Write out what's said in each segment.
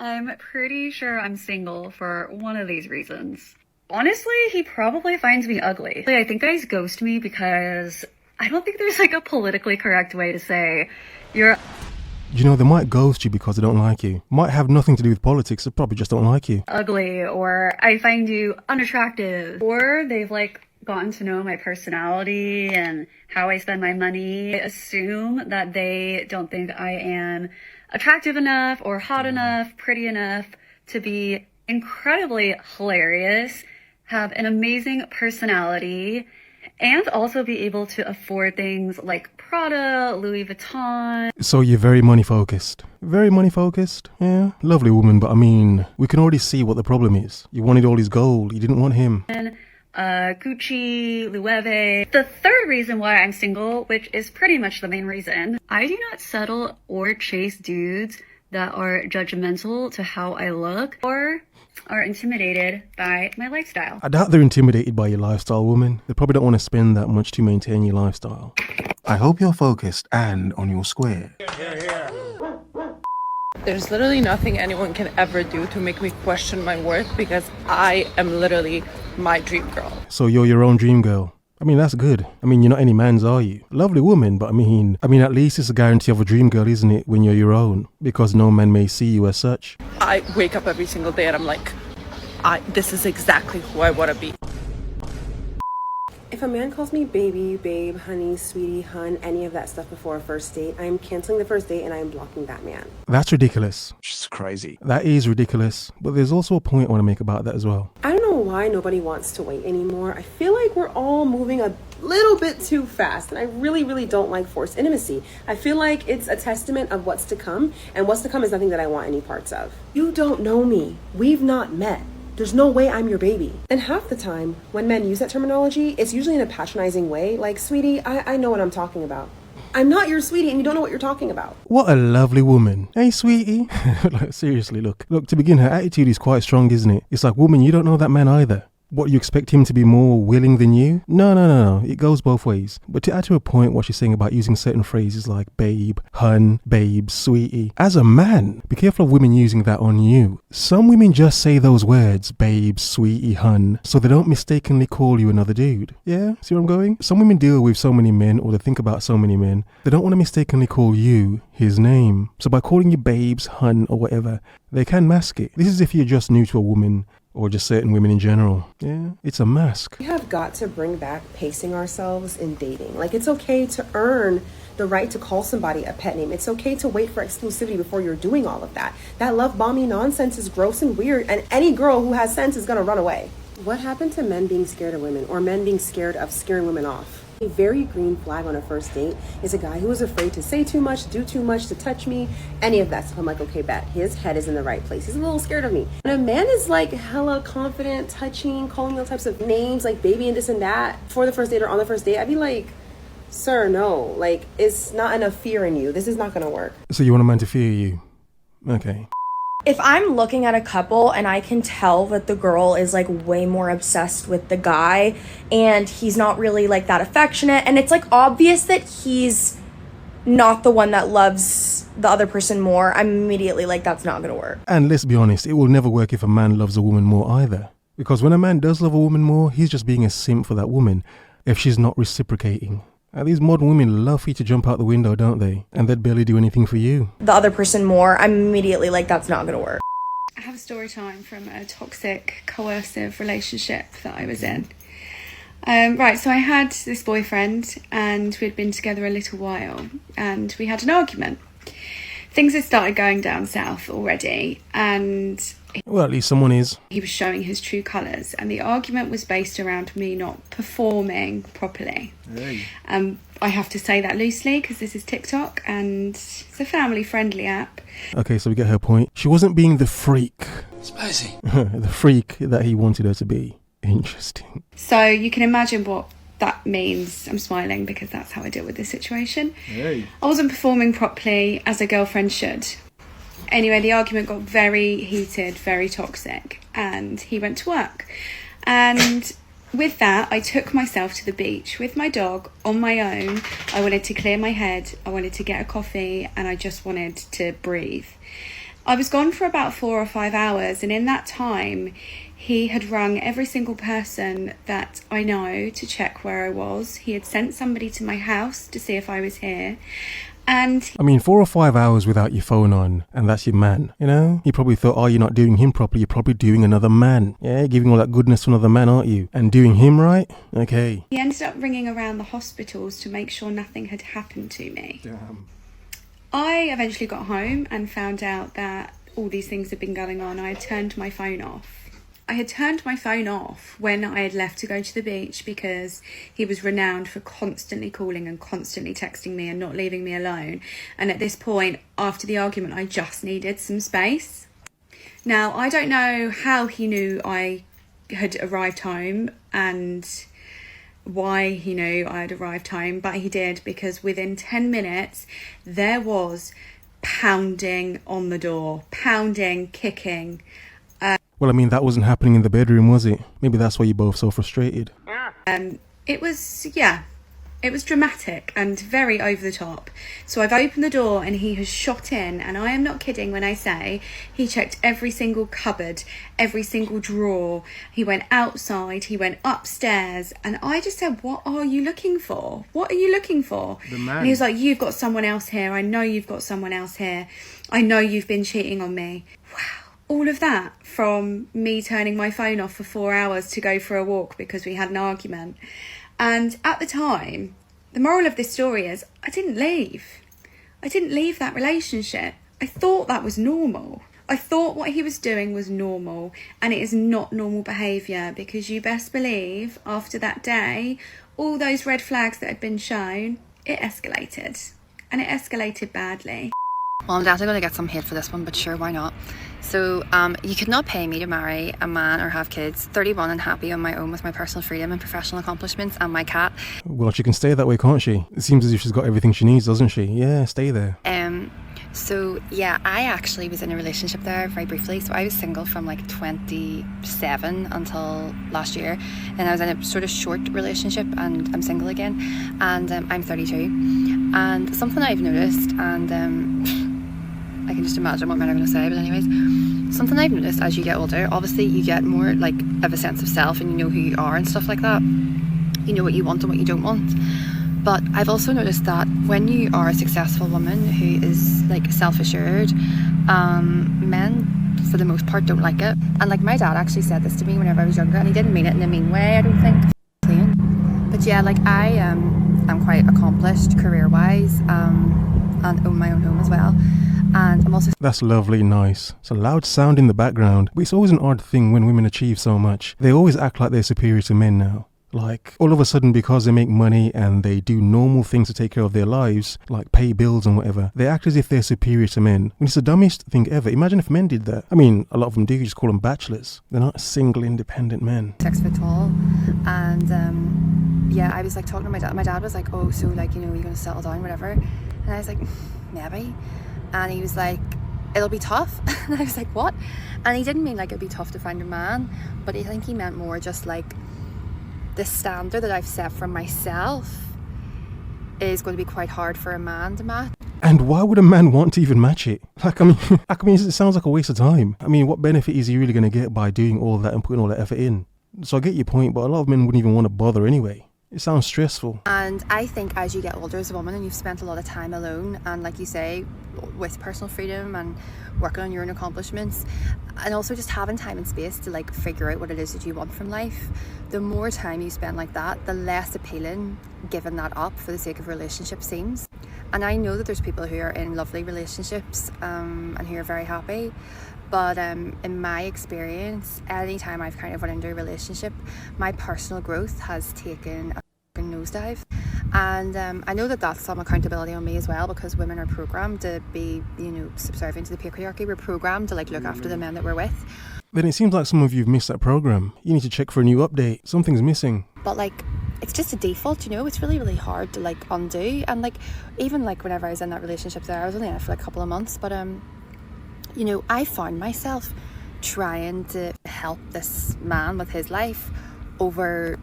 I'm pretty sure I'm single for one of these reasons. Honestly, he probably finds me ugly. I think guys ghost me because I don't think there's like a politically correct way to say you're You know, they might ghost you because they don't like you. Might have nothing to do with politics, they probably just don't like you. ugly, or I find you unattractive, or they've like gotten to know my personality and how I spend my money. I assume that they don't think I am attractive enough or hot enough, pretty enough to be incredibly hilarious, have an amazing personality, and also be able to afford things like Prada, Louis Vuitton. So you're very money focused. Very money focused? Yeah. Lovely woman, but I mean, we can already see what the problem is. You wanted all his gold, you didn't want him. Gucci, Loewe. The third reason why I'm single, which is pretty much the main reason, I do not settle or chase dudes that are judgmental to how I look or are intimidated by my lifestyle. I doubt they're intimidated by your lifestyle, woman. They probably don't want to spend that much to maintain your lifestyle. I hope you're focused and on your square. There's literally nothing anyone can ever do to make me question my worth because I am literally my dream girl. So you're your own dream girl. I mean, that's good. I mean, you're not any man's, are you? Lovely woman, but I mean, at least it's a guarantee of a dream girl, isn't it, when you're your own? Because no man may see you as such. I wake up every single day and I'm like, this is exactly who I want to be. If a man calls me baby, babe, honey, sweetie, hun, any of that stuff before a first date, I am canceling the first date and I am blocking that man. That's ridiculous. Just crazy. That is ridiculous. But there's also a point I want to make about that as well. I don't know why nobody wants to wait anymore. I feel like we're all moving a little bit too fast, and I really, really don't like forced intimacy. I feel like it's a testament of what's to come, and what's to come is nothing that I want any parts of. You don't know me. We've not met. There's no way I'm your baby. And half the time, when men use that terminology, it's usually in a patronizing way, like, sweetie, I know what I'm talking about. I'm not your sweetie and you don't know what you're talking about. What a lovely woman. Hey, sweetie. Like, seriously, look, to begin, her attitude is quite strong, isn't it? It's like, woman, you don't know that man either. What, you expect him to be more willing than you? No. It goes both ways. But to add to a point what she's saying about using certain phrases like babe, hun, babe, sweetie, as a man, be careful of women using that on you. Some women just say those words, babe, sweetie, hun, so they don't mistakenly call you another dude. Yeah? See where I'm going? Some women deal with so many men, or they think about so many men, they don't want to mistakenly call you his name. So by calling you babes, hun, or whatever, they can mask it. This is if you're just new to a woman, or just certain women in general. Yeah, it's a mask. We have got to bring back pacing ourselves in dating. Like, it's okay to earn the right to call somebody a pet name. It's okay to wait for exclusivity before you're doing all of that. That love bombing nonsense is gross and weird, and any girl who has sense is gonna run away. What happened to men being scared of women, or men being scared of scaring women off? A very green flag on a first date is a guy who is afraid to say too much, do too much, to touch me, any of that stuff. I'm like, okay, bet. His head is in the right place. He's a little scared of me. And a man is like hella confident, touching, calling all types of names, like baby and this and that, for the first date or on the first date, I'd be like, sir, no. Like, it's not enough fear in you. This is not gonna work. So you want a man to fear you? Okay. If I'm looking at a couple and I can tell that the girl is like way more obsessed with the guy and he's not really like that affectionate, and it's like obvious that he's not the one that loves the other person more, I'm immediately like, that's not gonna work. And let's be honest, it will never work if a man loves a woman more either. Because when a man does love a woman more, he's just being a simp for that woman if she's not reciprocating. And these modern women love for you to jump out the window, don't they? And they'd barely do anything for you. The other person more, I'm immediately like, that's not gonna work. I have a story time from a toxic, coercive relationship that I was in. Right, so I had this boyfriend and we'd been together a little while and we had an argument. Things had started going down south already, and well, at least someone is. He was showing his true colours, and the argument was based around me not performing properly. Hey. I have to say that loosely because this is TikTok and it's a family-friendly app. Okay, so we get her point. She wasn't being the freak. Spicy. The freak that he wanted her to be. Interesting. So you can imagine what that means. I'm smiling because that's how I deal with this situation. Hey. I wasn't performing properly as a girlfriend should. Anyway, the argument got very heated, very toxic, and he went to work. And with that, I took myself to the beach with my dog on my own. I wanted to clear my head, I wanted to get a coffee, and I just wanted to breathe. I was gone for about 4 or 5 hours, and in that time he had rung every single person that I know to check where I was. He had sent somebody to my house to see if I was here. And I mean, 4 or 5 hours without your phone on, and that's your man, you know? He probably thought, oh, you're not doing him properly, you're probably doing another man. Yeah, giving all that goodness to another man, aren't you? And doing him right? Okay. he ended up ringing around the hospitals to make sure nothing had happened to me. Damn. I eventually got home and found out that all these things had been going on. I had turned my phone off. I had turned my phone off when I had left to go to the beach because he was renowned for constantly calling and constantly texting me and not leaving me alone. And at this point, after the argument, I just needed some space. Now, I don't know how he knew I had arrived home and why he knew I had arrived home, but he did, because within 10 minutes, there was pounding on the door, pounding, kicking. Well, I mean, that wasn't happening in the bedroom, was it? Maybe that's why you're both so frustrated. It was dramatic and very over the top. So I've opened the door and he has shot in, and I am not kidding when I say he checked every single cupboard, every single drawer. He went outside, he went upstairs, and I just said, what are you looking for? What are you looking for? The man. And he was like, you've got someone else here. I know you've got someone else here. I know you've been cheating on me. Wow. All of that from me turning my phone off for 4 hours to go for a walk because we had an argument. And at the time, the moral of this story is I didn't leave. I didn't leave that relationship. I thought that was normal. I thought what he was doing was normal, and it is not normal behaviour, because you best believe after that day, all those red flags that had been shown, it escalated. And it escalated badly. Well, I'm definitely going to get some hate for this one, but sure, why not? So, you could not pay me to marry a man or have kids. 31 and happy on my own with my personal freedom and professional accomplishments and my cat. Well, she can stay that way, can't she? It seems as if she's got everything she needs, doesn't she? Yeah, stay there. So yeah, I actually was in a relationship there very briefly. So I was single from like 27 until last year, and I was in a sort of short relationship, and I'm single again, and I'm 32. And something I've noticed, and I can just imagine what men are going to say, but anyways, something I've noticed as you get older, obviously you get more like of a sense of self, and you know who you are and stuff like that. You know what you want and what you don't want. But I've also noticed that when you are a successful woman who is like self-assured, men for the most part don't like it. And like my dad actually said this to me whenever I was younger, and he didn't mean it in a mean way, I don't think. But yeah, like I am quite accomplished career-wise, and own my own home as well. And I'm also... That's lovely, nice. It's a loud sound in the background, but it's always an odd thing when women achieve so much. They always act like they're superior to men now. Like, all of a sudden, because they make money and they do normal things to take care of their lives, like pay bills and whatever, they act as if they're superior to men. When it's the dumbest thing ever. Imagine if men did that. I mean, a lot of them do, you just call them bachelors. They're not single, independent men. 6 foot tall, and yeah, I was like talking to my dad. My dad was like, oh, so like, you know, you're going to settle down, whatever. And I was like, maybe. And he was like, it'll be tough. And I was like, what? And he didn't mean like it'd be tough to find a man, but I think he meant more just like the standard that I've set for myself is going to be quite hard for a man to match. And why would a man want to even match it? Like, I mean, it sounds like a waste of time. I mean, what benefit is he really going to get by doing all that and putting all that effort in? So I get your point, but a lot of men wouldn't even want to bother anyway. It sounds stressful. And I think as you get older as a woman and you've spent a lot of time alone, and like you say, with personal freedom and working on your own accomplishments, and also just having time and space to like figure out what it is that you want from life, the more time you spend like that, the less appealing giving that up for the sake of a relationship seems. And I know that there's people who are in lovely relationships and who are very happy, but in my experience, anytime I've kind of went into a relationship, my personal growth has taken a fucking nosedive. And I know that that's some accountability on me as well, because women are programmed to be, you know, subservient to the patriarchy. We're programmed to like look after the men that we're with. Then it seems like some of you have missed that program. You need to check for a new update. Something's missing. But like, it's just a default, you know. It's really, really hard to like undo. And like, even like whenever I was in that relationship there, I was only in it for like a couple of months, but you know, I found myself trying to help this man with his life over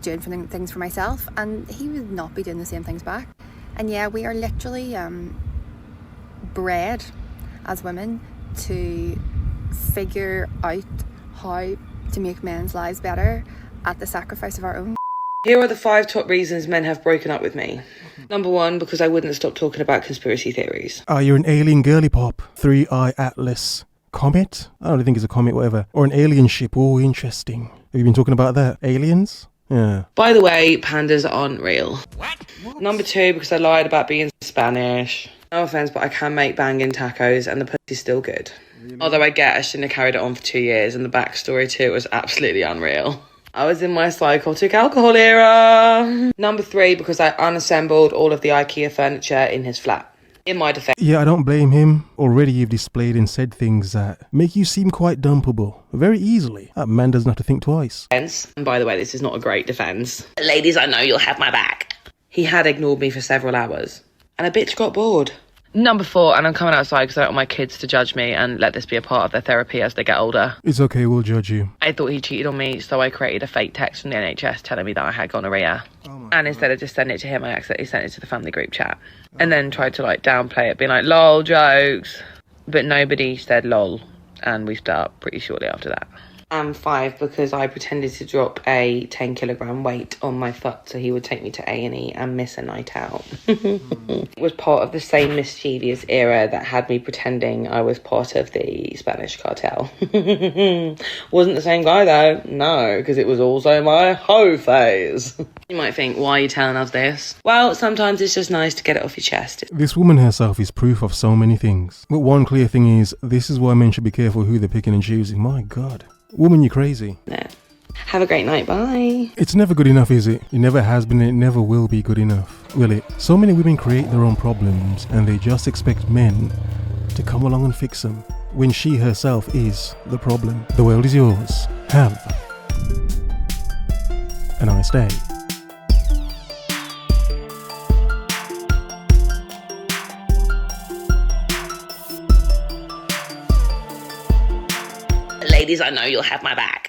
doing things for myself, and he would not be doing the same things back. And yeah, we are literally bred as women to figure out how to make men's lives better at the sacrifice of our own. Here are the 5 top reasons men have broken up with me. Number 1, because I wouldn't stop talking about conspiracy theories. You're an alien girly pop. 3-eye Atlas. Comet? I don't think it's a comet, whatever. Or an alien ship. Oh, interesting. Have you been talking about that? Aliens? Yeah. By the way, pandas aren't real. What? Number 2, because I lied about being Spanish. No offence, but I can make banging tacos and the pussy's still good. Really? Although I shouldn't have carried it on for 2 years, and the backstory to it was absolutely unreal. I was in my psychotic alcohol era. Number 3, because I unassembled all of the IKEA furniture in his flat. In my defense. Yeah, I don't blame him. Already you've displayed and said things that make you seem quite dumpable. Very easily. That man doesn't have to think twice. And by the way, this is not a great defence. Ladies, I know you'll have my back. He had ignored me for several hours. And a bitch got bored. Number 4, and I'm coming outside because I don't want my kids to judge me and let this be a part of their therapy as they get older. It's okay, we'll judge you. I thought he cheated on me, so I created a fake text from the NHS telling me that I had gonorrhea. And instead of just sending it to him, I accidentally sent it to the family group chat. And then tried to downplay it, being like, lol, jokes. But nobody said lol, and we split up pretty shortly after that. And 5, because I pretended to drop a 10 kilogram weight on my foot so he would take me to A&E and miss a night out. It was part of the same mischievous era that had me pretending I was part of the Spanish cartel. Wasn't the same guy though, no, because it was also my hoe phase. You might think, why are you telling us this? Well, sometimes it's just nice to get it off your chest. This woman herself is proof of so many things. But one clear thing is, this is why men should be careful who they're picking and choosing. My God. Woman, you're crazy. Yeah. Have a great night, bye. It's never good enough, is it? It never has been and it never will be good enough, will it? So many women create their own problems and they just expect men to come along and fix them, when she herself is the problem. The world is yours. Have a nice day. Ladies, I know you'll have my back.